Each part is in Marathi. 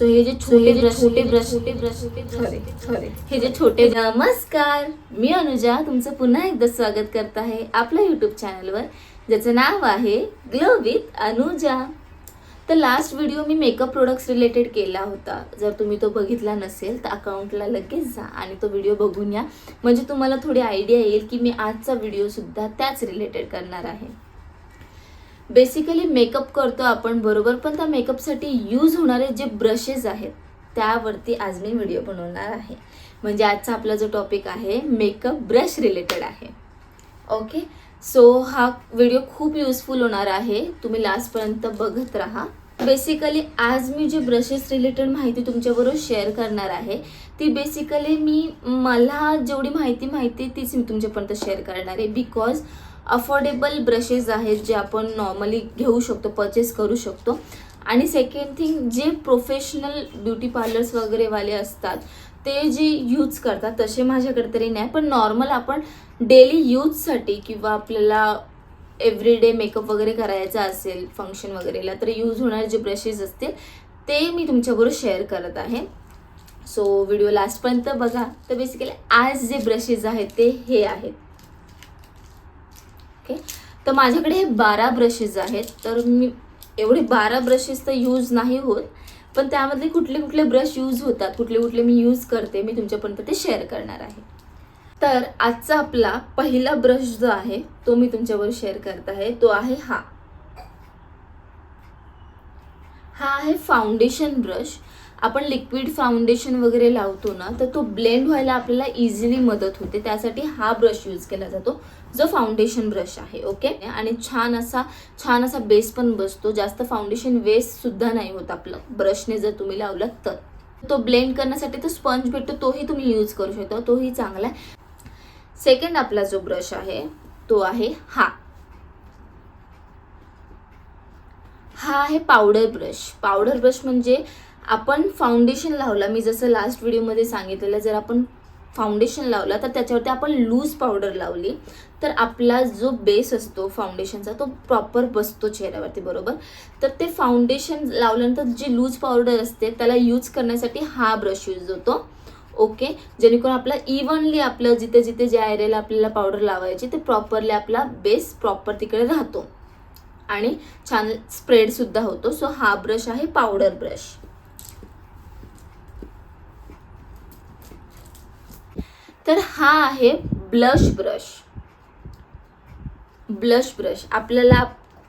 सो हे जे छोटे ब्रश हे जे छोटे नमस्कार, मी अनुजा तुमचं पुन्हा एकदा स्वागत करत आहे आपल्या यूट्यूब चॅनलवर, ज्याचं नाव आहे ग्लो विथ अनुजा. तर लास्ट व्हिडिओ मी मेकअप प्रोडक्ट्स रिलेटेड केला होता. जर तुम्ही तो बघितला नसेल तर अकाउंटला लगेच जा आणि तो व्हिडिओ बघून या, म्हणजे तुम्हाला थोडी आयडिया येईल की मी आजचा व्हिडिओ सुद्धा त्याच रिलेटेड करणार आहे. बेसिकली मेकअप करतो आपण बरोबर, पण त्या मेकअपसाठी यूज होणारे जे ब्रशेस आहेत त्यावरती आज मी व्हिडिओ बनवणार आहे. म्हणजे आजचा आपला जो टॉपिक आहे मेकअप ब्रश रिलेटेड आहे. ओके, सो हा व्हिडिओ खूप युजफुल होणार आहे, तुम्ही लास्टपर्यंत बघत राहा. बेसिकली आज मी जे ब्रशेस रिलेटेड माहिती तुमच्याबरोबर शेअर करणार आहे ती बेसिकली मला जेवढी माहिती तीच मी तुमच्यापर्यंत शेअर करणार आहे. बिकॉज अफोर्डेबल ब्रशेस आहेत जे आपण नॉर्मली घेऊ शकतो, परचेस करू शकतो. आणि सेकंड थिंग, जे प्रोफेशनल ब्युटी पार्लर्स वगैरे वाले असतात ते जे यूज करतात तसे माझ्याकडे तरी नाही, पण नॉर्मल आपण डेली यूजसाठी किंवा आपल्याला एव्हरीडे मेकअप वगैरे करायचा असेल फंक्शन वगैरेला तर यूज होणारे जे ब्रशेस असतील ते मी तुमच्याबरोबर शेअर करत आहे. सो व्हिडिओ लास्टपर्यंत बघा. तर बेसिकली आज जे ब्रशेस आहेत ते हे आहेत. तर माझ्याकडे हे 12 ब्रशेस आहेत. तर मी एवढे 12 ब्रशेस तर यूज नाही होत, पण त्यामधले कुठले कुठले ब्रश यूज होतात, कुठले कुठले मी यूज करते, मी तुमच्यापर्यंत ते शेअर करणार आहे. तर आजचा आपला पहिला ब्रश जो आहे तो मी तुमच्याबरोबर शेअर करत आहे. तो आहे हा आहे फाउंडेशन ब्रश. आपण लिक्विड फाउंडेशन वगैरे लावतो ना, तर तो ब्लेंड व्हायला आपल्याला इझिली मदत होते. त्यासाठी हा ब्रश यूज केला जातो जो फाउंडेशन ब्रश आहे. ओके, आणि छान असा बेस पण बसतो. जास्त फाउंडेशन वेस्ट सुद्धा नाही होत आपलं ब्रशने जर तुम्ही लावलं तर. तो ब्लेंड करण्यासाठी तो स्पंज भेटतो, तोही तुम्ही यूज करू शकता, तोही चांगला आहे. सेकंड आपला जो ब्रश आहे तो आहे हा आहे पावडर ब्रश. पावडर ब्रश म्हणजे आपण फाउंडेशन लावला, मी जसं लास्ट व्हिडिओमध्ये सांगितलेलं, जर आपण फाउंडेशन लावला तर त्याच्यावरती आपण लूज पावडर लावली तर आपला जो बेस असतो फाउंडेशनचा तो प्रॉपर बसतो चेहऱ्यावरती बरोबर. तर ते फाउंडेशन लावल्यानंतर जी लूज पावडर असते त्याला यूज करण्यासाठी हा ब्रश यूज होतो. ओके, जेणेकरून आपला इव्हनली आपलं जिथे जिथे ज्या एरियाला आपल्याला पावडर लावायची ते प्रॉपरली आपला बेस प्रॉपर तिकडे राहतो आणि छान स्प्रेड सुद्धा होतो. सो हा ब्रश आहे पावडर ब्रश. तर हा आहे ब्लश ब्रश. ब्लश ब्रश आपल्याला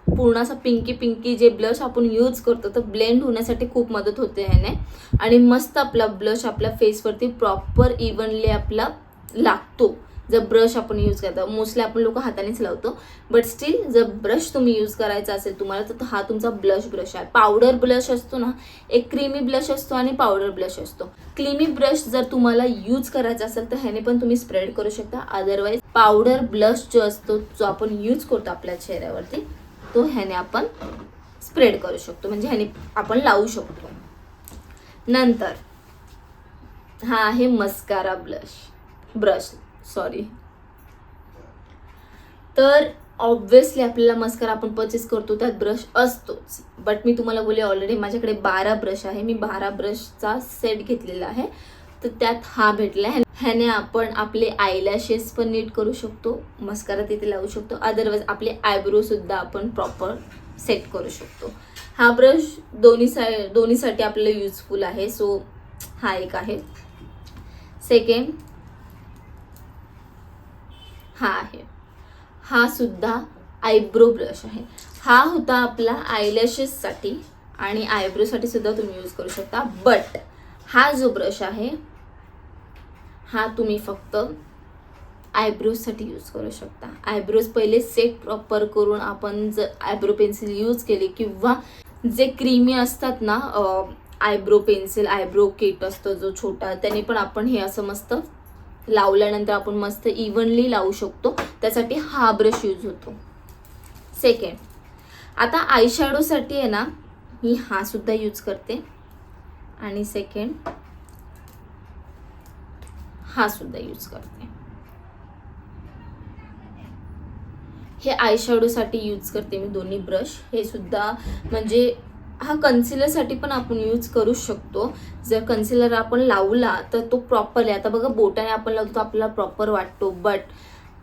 पूर्ण असा पिंकी जे ब्लश आपण यूज करतो तर ब्लेंड होण्यासाठी खूप मदत होते ह्याने, आणि मस्त आपला ब्लश आपल्या फेसवरती प्रॉपर इव्हनली आपला लागतो जर ब्रश आपण यूज करतो. मोस्टली आपण लोक हातानेच लावतो, बट स्टील जर ब्रश तुम्ही यूज करायचा असेल तुम्हाला तर हा तुमचा ब्लश ब्रश आहे. पावडर ब्लश असतो ना, एक क्रीमी ब्लश असतो आणि पावडर ब्लश असतो. क्रीमी ब्रश जर तुम्हाला यूज करायचा असेल तर ह्याने पण तुम्ही स्प्रेड करू शकता. अदरवाईज पावडर ब्लश जो असतो जो आपण यूज करतो आपल्या चेहऱ्यावरती तो ह्याने आपण स्प्रेड करू शकतो, म्हणजे ह्याने आपण लावू शकतो. नंतर हा आहे मस्कारा ब्रश. तर ऑब्व्हियसली आपल्याला मस्कारा आपण परचेस करतो त्यात ब्रश असतोच, बट मी तुम्हाला बोलले ऑलरेडी माझ्याकडे 12 ब्रश आहे. मी 12 ब्रशचा सेट घेतलेला आहे, तर त्यात हा भेटला आहे. ह्याने आपण आपले आयलॅशेस पण नीट करू शकतो, मस्कारा तिथे लावू शकतो. अदरवाईज आपले आयब्रो सुद्धा आपण प्रॉपर सेट करू शकतो. हा ब्रश दोन्हीसाठी आपल्याला युजफुल आहे. सो हा एक आहे. सेकंड हा सुद्धा आयब्रो ब्रश आहे. हा होता आपला आयलॅशेससाठी आणि आयब्रोसाठी सुद्धा तुम्ही यूज करू शकता. बट हा जो ब्रश आहे हा तुम्ही फक्त आयब्रोजसाठी यूज करू शकता. आयब्रोज पहिले सेट प्रॉपर करून आपण जर आयब्रो पेन्सिल यूज केली किंवा जे क्रीमी असतात ना आयब्रो पेन्सिल, आयब्रो किट असतो जो छोटा, त्याने पण आपण हे असं मस्त लावल्यानंतर आपण मस्त इव्हनली लावू शकतो. त्यासाठी हा ब्रश यूज होतो. सेकंड, आता आयशॅडोसाठी आहे ना मी हा सुद्धा यूज करते आणि सेकंड हा सुद्धा यूज करते. हे आयशॅडोसाठी यूज करते मी दोन्ही ब्रश. हे सुद्धा म्हणजे हा कन्सिलरसाठी पण आपण यूज करू शकतो. जर कन्सिलर आपण लावला तर तो प्रॉपरली, आता बघा बोटाने आपण लावतो आपल्याला प्रॉपर वाटतो, बट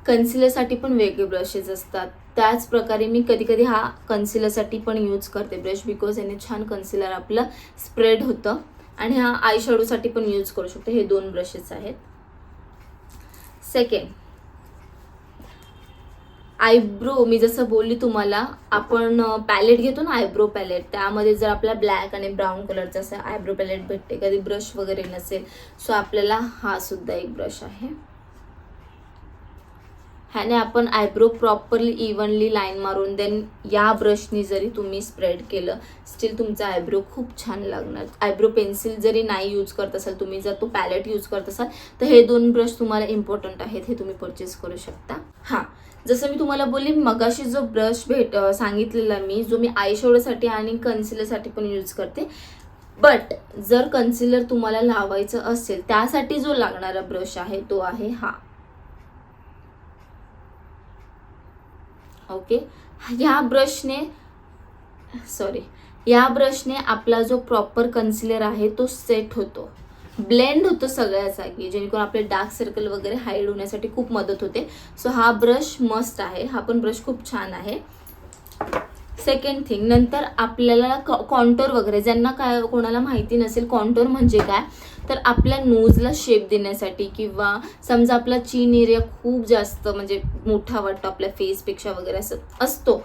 कन्सिलरसाठी पण वेगळे ब्रशेस असतात. त्याच प्रकारे मी कधी कधी हा कन्सिलरसाठी पण यूज करते ब्रश, बिकॉज याने छान कन्सिलर आपलं स्प्रेड होतं. आणि हा आय शॅडोसाठी पण यूज करू शकतो. हे 2 ब्रशेस आहेत. Second, eyebrow. मी जसं बोलली तुम्हाला, आपण पॅलेट घेतो ना, आयब्रो पॅलेट, त्यामध्ये जर आपल्याला ब्लॅक आणि ब्राऊन कलरचा असं आयब्रो पॅलेट भेटते, कधी ब्रश वगैरे नसेल, सो आपल्याला हा सुद्धा एक ब्रश आहे. ह्याने आपण आयब्रो प्रॉपरली इव्हनली लाईन मारून देन या ब्रशनी जरी तुम्ही स्प्रेड केलं, स्टील तुमचा आयब्रो खूप छान लागणार. आयब्रो पेन्सिल जरी नाही यूज करत असाल तुम्ही, जर तो पॅलेट यूज करत असाल, तर हे 2 ब्रश तुम्हाला इम्पॉर्टंट आहेत, हे तुम्ही परचेस करू शकता. हां, जसं मी तुम्हाला बोलली मगाशी, जो ब्रश सांगितलेला मी, जो मी आय शॅडोसाठी आणि कन्सिलरसाठी पण यूज करते. बट जर कन्सिलर तुम्हाला लावायचं असेल, त्यासाठी जो लागणारा ब्रश आहे तो आहे हा. ओके, या ब्रशने आपला जो प्रॉपर कन्सिलर आहे तो सेट होतो, ब्लेंड होतो सगळ्या जागी, जेणेकरून आपले डार्क सर्कल वगैरे हाईड होण्यासाठी खूप मदत होते. सो हा ब्रश मस्ट आहे, हा पण ब्रश खूप छान आहे. सेकंड थिंग, नंतर आपल्याला कॉन्टोर वगैरे, ज्यांना काय कोणाला माहिती नसेल कॉन्टोर म्हणजे काय, तर आपल्या नोजला शेप देण्यासाठी, किंवा समजा आपला चीन एरिया खूप जास्त म्हणजे मोठा वाटतो आपल्या फेसपेक्षा वगैरे असं असतो,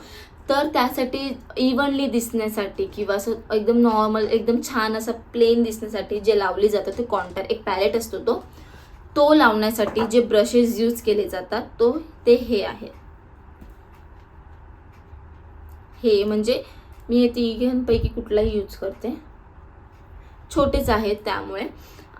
तर त्यासाठी इव्हनली दिसण्यासाठी किंवा असं एकदम नॉर्मल एकदम छान असं प्लेन दिसण्यासाठी जे लावली जातं ते कॉन्टोर, एक पॅलेट असतो तो लावण्यासाठी जे ब्रशेस यूज केले जातात ते हे आहे. हे म्हणजे मी हे तिघांपैकी कुठलाही यूज करते, छोटेच आहेत त्यामुळे.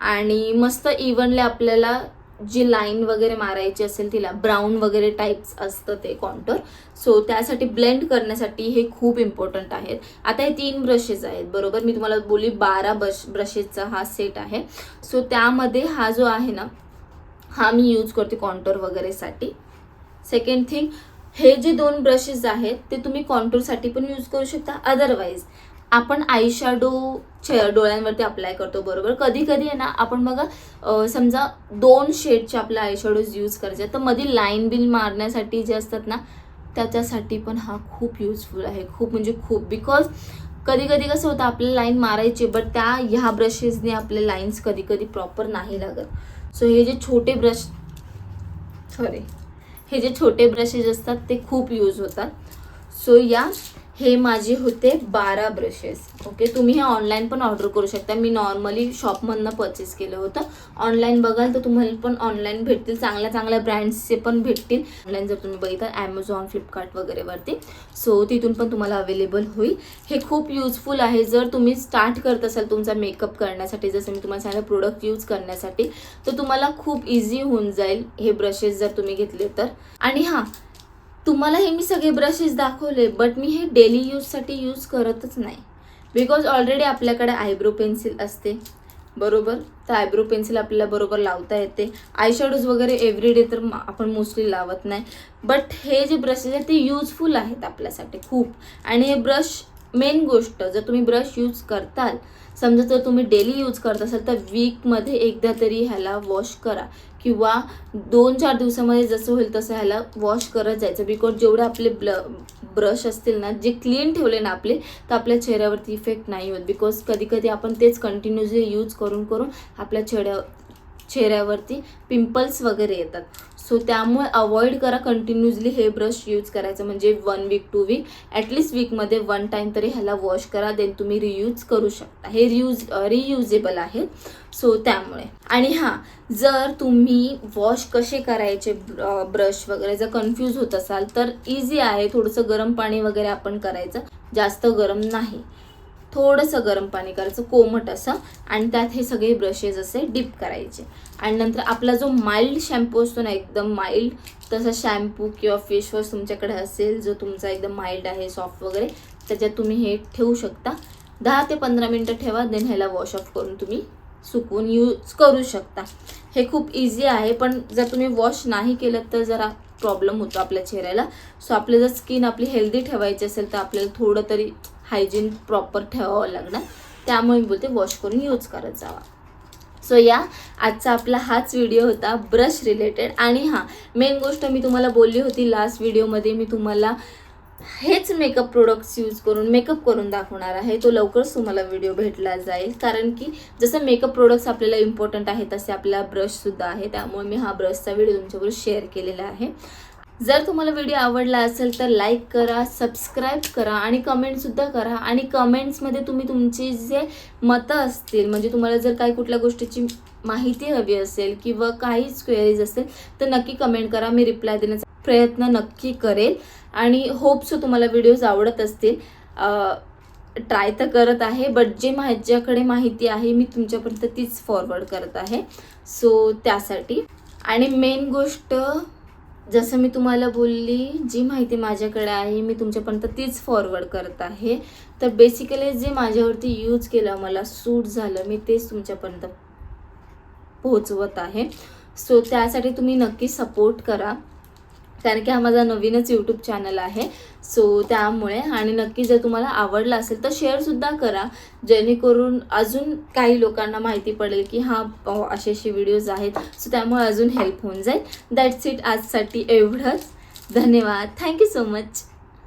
आणि मस्त इव्हनली आपल्याला जी लाईन वगैरे मारायची असेल, तिला ब्राऊन वगैरे टाईप्स असतं ते कॉन्टोर, सो त्यासाठी ब्लेंड करण्यासाठी हे खूप इम्पॉर्टंट आहेत. आता हे 3 ब्रशेस आहेत बरोबर, मी तुम्हाला बोलली 12 ब्रशेसचा हा सेट आहे. सो त्यामध्ये हा जो आहे ना, हा मी यूज करते कॉन्टोर वगैरेसाठी. सेकंड थिंग, हे जे 2 ब्रशेस आहेत ते तुम्ही कॉन्टूरसाठी पण यूज करू शकता. अदरवाईज आपण आय शॅडो डोळ्यांवरती अप्लाय करतो बरोबर, कधी कधी आहे ना आपण बघा, समजा 2 शेडचे आपले आय शॅडोज यूज करायचे, तर मध्ये लाईन बिल मारण्यासाठी जे असतात ना, त्याच्यासाठी पण हा खूप युजफुल आहे, खूप म्हणजे खूप. बिकॉज कधी कधी कसं होतं, आपल्याला लाईन मारायची, बट ह्या ब्रशेसने आपले लाईन्स कधी कधी प्रॉपर नाही लागत. सो हे जे छोटे ब्रशेस असतात ते खूप यूज होतात. सो हे माझे होते 12 ब्रशेस. ओके, तुम्ही हे ऑनलाईन पण ऑर्डर करू शकता. मी नॉर्मली शॉपमधनं परचेस केलं होतं. ऑनलाईन बघाल तर तुम्हाला पण ऑनलाईन भेटतील, चांगल्या ब्रँड्सचे पण भेटतील ऑनलाईन, जर तुम्ही बघितलं ॲमेझॉन, फ्लिपकार्ट वगैरेवरती. सो तिथून पण तुम्हाला अवेलेबल होईल. हे खूप युजफुल आहे जर तुम्ही स्टार्ट करत असाल तुमचा मेकअप करण्यासाठी, जसं मी तुम्हाला सांगितलं प्रोडक्ट यूज करण्यासाठी, तर तुम्हाला खूप इझी होऊन जाईल हे ब्रशेस जर तुम्ही घेतले तर. आणि हां, तुम्हाला हे मी सगळे ब्रशेस दाखवले, बट मी हे डेली यूजसाठी यूज करतच नाही, बिकॉज ऑलरेडी आपल्याकडे आयब्रो पेन्सिल असते बरोबर, तर आयब्रो पेन्सिल आपल्याला बरोबर लावता येते. आय शॅडोज वगैरे एव्हरीडे तर आपण मोस्टली लावत नाही, बट हे जे ब्रशेस आहेत ते यूजफुल आहेत आपल्यासाठी खूप. आणि हे ब्रश, मेन गोष्ट, जर तुम्ही ब्रश यूज करताल, समजा जर तुम्ही डेली यूज करत असाल, तर वीकमध्ये एकदा तरी ह्याला वॉश करा, किंवा 2-4 दिवसामध्ये जसं होईल तसं ह्याला वॉश करत जायचं. बिकॉज जेवढे आपले ब्रश असतील ना, जे क्लीन ठेवले ना आपले, तर आपल्या चेहऱ्यावरती इफेक्ट नाही होत. बिकॉज कधी कधी आपण तेच कंटिन्युअसली यूज करून आपल्या चेहऱ्यावरती पिंपल्स वगैरे येतात. सो त्यामुळे अवॉइड करा कंटिन्युअसली हे ब्रश यूज करायचं, म्हणजे 1 वीक 2 वीक ॲटलिस्ट वीकमध्ये 1 टाईम तरी ह्याला वॉश करा, देन तुम्ही रियूज करू शकता. हे रियुजेबल आहे. सो त्यामुळे. आणि हां, जर तुम्ही वॉश कसे करायचे ब्रश वगैरे जर कन्फ्यूज होत असाल, तर इझी आहे. थोडंसं गरम पाणी वगैरे आपण करायचं, जास्त गरम नाही, थोडंसं गरम पाणी करायचं कोमट असं, आणि त्यात हे सगळे ब्रशेस असे डिप करायचे. आणि नंतर आपला जो माइल्ड शॅम्पू असतो ना, एकदम माइल्ड, तसा शॅम्पू किंवा फेस वॉश तुमच्याकडे असेल जो तुमचा एकदम माइल्ड आहे, सॉफ्ट वगैरे, त्याच्यात तुम्ही हे ठेवू शकता. 10 ते 15 मिनटं ठेवा, देन ह्याला वॉश ऑफ करून तुम्ही सुकवून यूज करू शकता. हे खूप इझी आहे, पण जर तुम्ही वॉश नाही केलं तर जरा प्रॉब्लेम होतो आपल्या चेहऱ्याला. सो आपली जर स्किन आपली हेल्दी ठेवायची असेल तर आपल्याला थोडं तरी हायजीन प्रॉपर ठेवावं लागणार. त्यामुळे मी बोलते वॉश करून यूज करत जावा. सो या आजचा आपला हाच व्हिडिओ होता ब्रश रिलेटेड. आणि हां, मेन गोष्ट मी तुम्हाला बोलली होती लास्ट व्हिडिओमध्ये, मी तुम्हाला हेच मेकअप प्रोडक्ट्स यूज करून मेकअप करून दाखवणार आहे. तो लवकरच तुम्हाला व्हिडिओ भेटला जाईल, कारण की जसं मेकअप प्रोडक्ट्स आपल्याला इम्पॉर्टंट आहे तसे आपला ब्रशसुद्धा आहे. त्यामुळे मी हा ब्रशचा व्हिडिओ तुमच्याबरोबर शेअर केलेला आहे. जर तुम्हाला व्हिडिओ आवडला असेल तर लाईक करा, सबस्क्राईब करा आणि कमेंटसुद्धा करा. आणि कमेंट्समध्ये तुम्ही तुमची जे मतं असतील, म्हणजे तुम्हाला जर काही कुठल्या गोष्टीची माहिती हवी असेल किंवा काहीच क्वेरीज असेल तर नक्की कमेंट करा. मी रिप्लाय देण्याचा प्रयत्न नक्की करेल. आणि होप सो तुम्हाला व्हिडिओज आवडत असतील. ट्राय तर करत आहे, बट जे माझ्याकडे माहिती आहे मी तुमच्यापर्यंत तीच फॉरवर्ड करत आहे. सो त्यासाठी. आणि मेन गोष्ट जसं मी तुम्हाला बोलली, जी माहिती माझ्याकडे आहे मी तुमच्यापर्यंत तीच फॉरवर्ड करत आहे. तर बेसिकली जे माझ्यावरती यूज केलं, मला सूट झालं, मी तेच तुमच्यापर्यंत पोहोचवत आहे. सो त्यासाठी तुम्ही नक्की सपोर्ट करा, कारण की हा माझा नवीनच यूट्यूब चॅनल आहे. सो त्यामुळे. आणि नक्की जर तुम्हाला आवडला असेल तर शेअरसुद्धा करा, जेणेकरून अजून काही लोकांना माहिती पडेल की हां असे असे व्हिडिओज आहेत. सो त्यामुळे अजून हेल्प होऊन जाईल. That's it. आजसाठी एवढंच. धन्यवाद. Thank you so much.